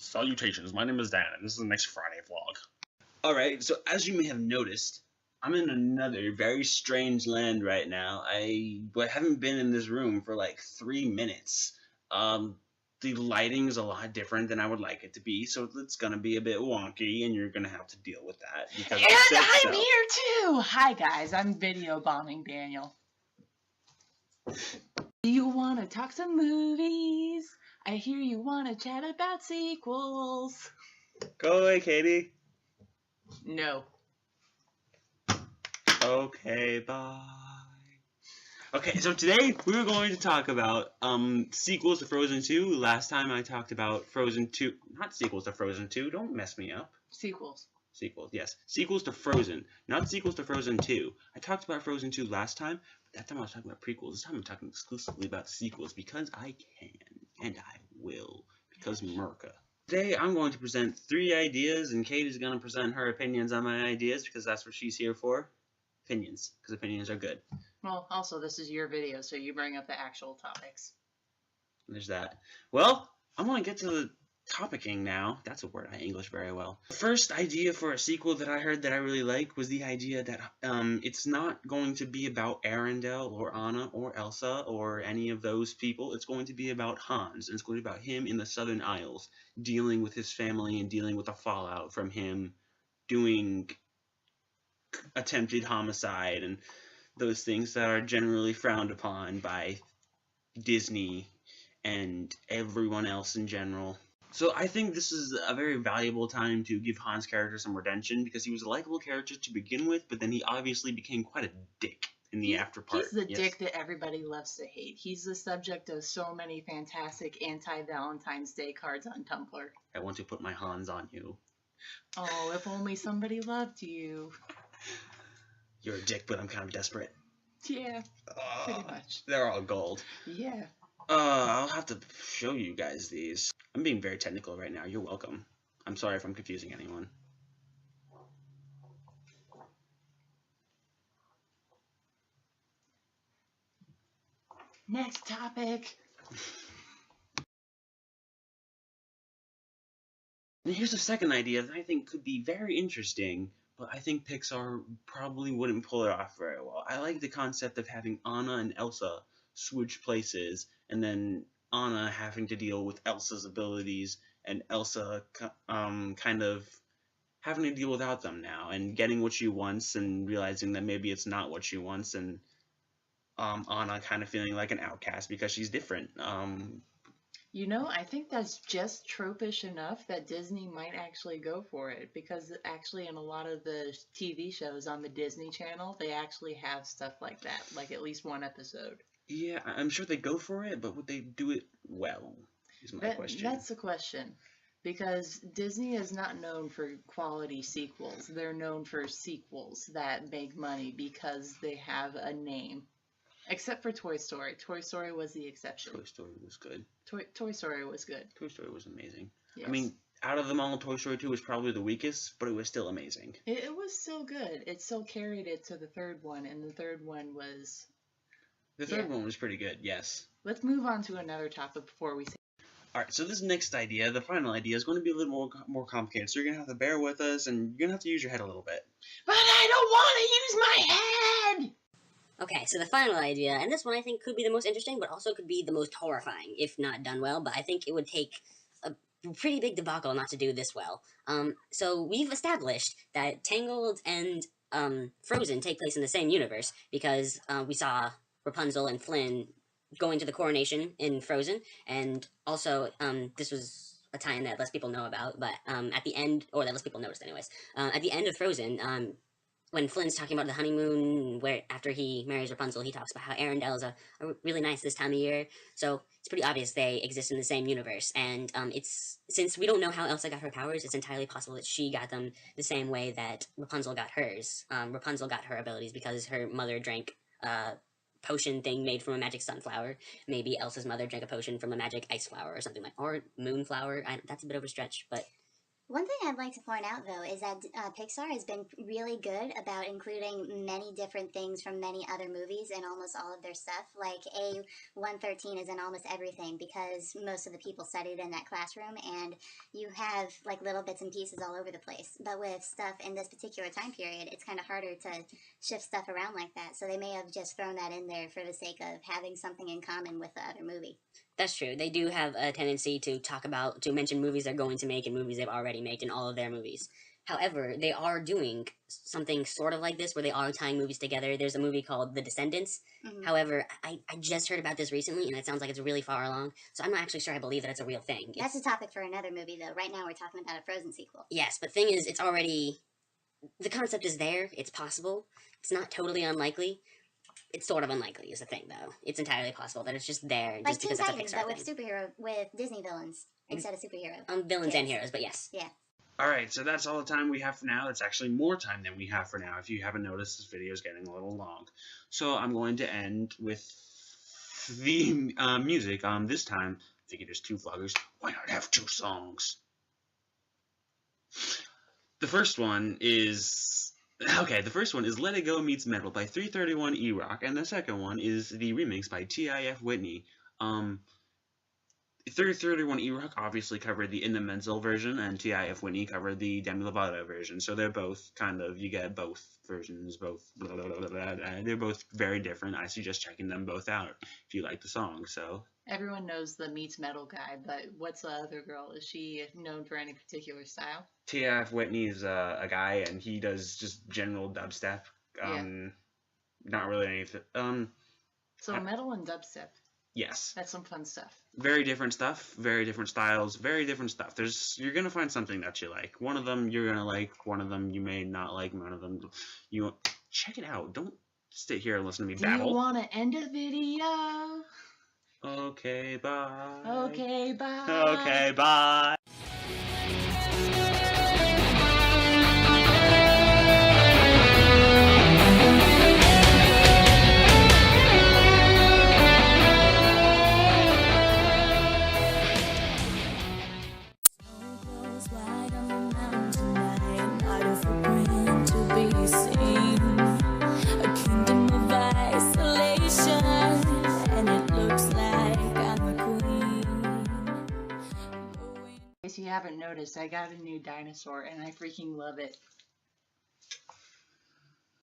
Salutations, my name is Dan, and this is the next Friday vlog. Alright, so as you may have noticed, I'm in another very strange land right now. I haven't been in this room for like 3 minutes. The lighting's a lot different than I would like it to be, so it's gonna be a bit wonky, and you're gonna have to deal with that. Because and I'm here too! Hi guys, I'm video bombing Daniel. Do you want to talk some movies? I hear you want to chat about sequels. Go away, Katie. No. Okay, bye. Okay, so today we were going to talk about sequels to Frozen 2. Last time I talked about Frozen 2, not sequels to Frozen 2, don't mess me up. Sequels. Sequels, yes. Sequels to Frozen, not sequels to Frozen 2. I talked about Frozen 2 last time, but that time I was talking about prequels. This time I'm talking exclusively about sequels because I can, and I will, because Merca. Today I'm going to present 3 ideas, and Katie's going to present her opinions on my ideas because that's what she's here for. Opinions, because opinions are good. Well, also this is your video, so you bring up the actual topics. There's that. Well, I'm going to get to the topicing now. That's a word I English very well. The first idea for a sequel that I heard that I really like was the idea that it's not going to be about Arendelle or Anna or Elsa or any of those people. It's going to be about Hans, and it's going to be about him in the Southern Isles, dealing with his family and dealing with the fallout from him doing attempted homicide and those things that are generally frowned upon by Disney and everyone else in general. So I think this is a very valuable time to give Hans' character some redemption because he was a likable character to begin with, but then he obviously became quite a dick in the after part. He's the dick that everybody loves to hate. He's the subject of so many fantastic anti-Valentine's Day cards on Tumblr. I want to put my Hans on you. Oh, if only somebody loved you. You're a dick, but I'm kind of desperate. Yeah, pretty much. They're all gold. Yeah. I'll have to show you guys these. I'm being very technical right now. You're welcome. I'm sorry if I'm confusing anyone. Next topic. And here's a second idea that I think could be very interesting, but I think Pixar probably wouldn't pull it off very well. I like the concept of having Anna and Elsa switch places, and then Anna having to deal with Elsa's abilities, and Elsa kind of having to deal without them now, and getting what she wants, and realizing that maybe it's not what she wants, and Anna kind of feeling like an outcast because she's different. You know, I think that's just tropish enough that Disney might actually go for it, because actually in a lot of the TV shows on the Disney Channel, they actually have stuff like that, like at least one episode. Yeah, I'm sure they go for it, but would they do it well, is my question. That's the question, because Disney is not known for quality sequels. They're known for sequels that make money because they have a name. Except for Toy Story. Toy Story was the exception. Toy Story was good. Toy Story was good. Toy Story was amazing. Yes. I mean, out of them all, Toy Story 2 was probably the weakest, but it was still amazing. It was still good. It still carried it to the third one, and the third one was... The third one was pretty good, yes. Let's move on to another topic before we say... Alright, so this next idea, the final idea, is going to be a little more complicated, so you're going to have to bear with us, and you're going to have to use your head a little bit. But I don't want to use my head! Okay, so the final idea, and this one I think could be the most interesting, but also could be the most horrifying, if not done well, but I think it would take a pretty big debacle not to do this well. So we've established that Tangled and Frozen take place in the same universe, because we saw Rapunzel and Flynn going to the coronation in Frozen, and also this was a tie-in that less people know about, but at the end, or that less people noticed anyways, at the end of Frozen, when Flynn's talking about the honeymoon, where after he marries Rapunzel, he talks about how Arendelle is a really nice this time of year. So it's pretty obvious they exist in the same universe. And since we don't know how Elsa got her powers, it's entirely possible that she got them the same way that Rapunzel got hers. Rapunzel got her abilities because her mother drank a potion thing made from a magic sunflower. Maybe Elsa's mother drank a potion from a magic ice flower or something like, or moonflower. That's a bit of a stretch, but One thing I'd like to point out, though, is that Pixar has been really good about including many different things from many other movies in almost all of their stuff. Like A113 is in almost everything because most of the people studied in that classroom, and you have like little bits and pieces all over the place. But with stuff in this particular time period, it's kind of harder to shift stuff around like that. So they may have just thrown that in there for the sake of having something in common with the other movie. That's true. They do have a tendency to mention movies they're going to make and movies they've already made in all of their movies. However, they are doing something sort of like this where they are tying movies together. There's a movie called The Descendants. Mm-hmm. However, I just heard about this recently and it sounds like it's really far along, so I'm not actually sure I believe that it's a real thing. That's a topic for another movie, though. Right now we're talking about a Frozen sequel. Yes, but the thing is, the concept is there, it's possible, it's not totally unlikely. It's sort of unlikely is the thing, though. It's entirely possible that it's just there, Like just Teen because it's a Titans, Pixar but with Disney villains instead of superheroes. Villains and heroes, but yes. Yeah. Alright, so that's all the time we have for now. That's actually more time than we have for now. If you haven't noticed, this video is getting a little long. So I'm going to end with the music. This time, I figured there's 2 vloggers. Why not have 2 songs? The first one is Let It Go Meets Metal by 331 E-Rock, and the second one is the remix by TIF Whitney. 331 E-Rock obviously covered the In the Menzel version, and TIF Whitney covered the Demi Lovato version, so they're both you get both versions, they're both very different. I suggest checking them both out if you like the song, so. Everyone knows the Meets Metal guy, but what's the other girl? Is she known for any particular style? TIF Whitney is a guy, and he does just general dubstep. Not really anything. So metal and dubstep. Yes. That's some fun stuff. Very different stuff, very different styles, very different stuff. You're gonna find something that you like. One of them you're gonna like, one of them you may not like, one of them you check it out. Don't sit here and listen to me babble. Do you want to end a video? Okay, bye. Okay, bye. Okay, bye. In case you haven't noticed, I got a new dinosaur and I freaking love it.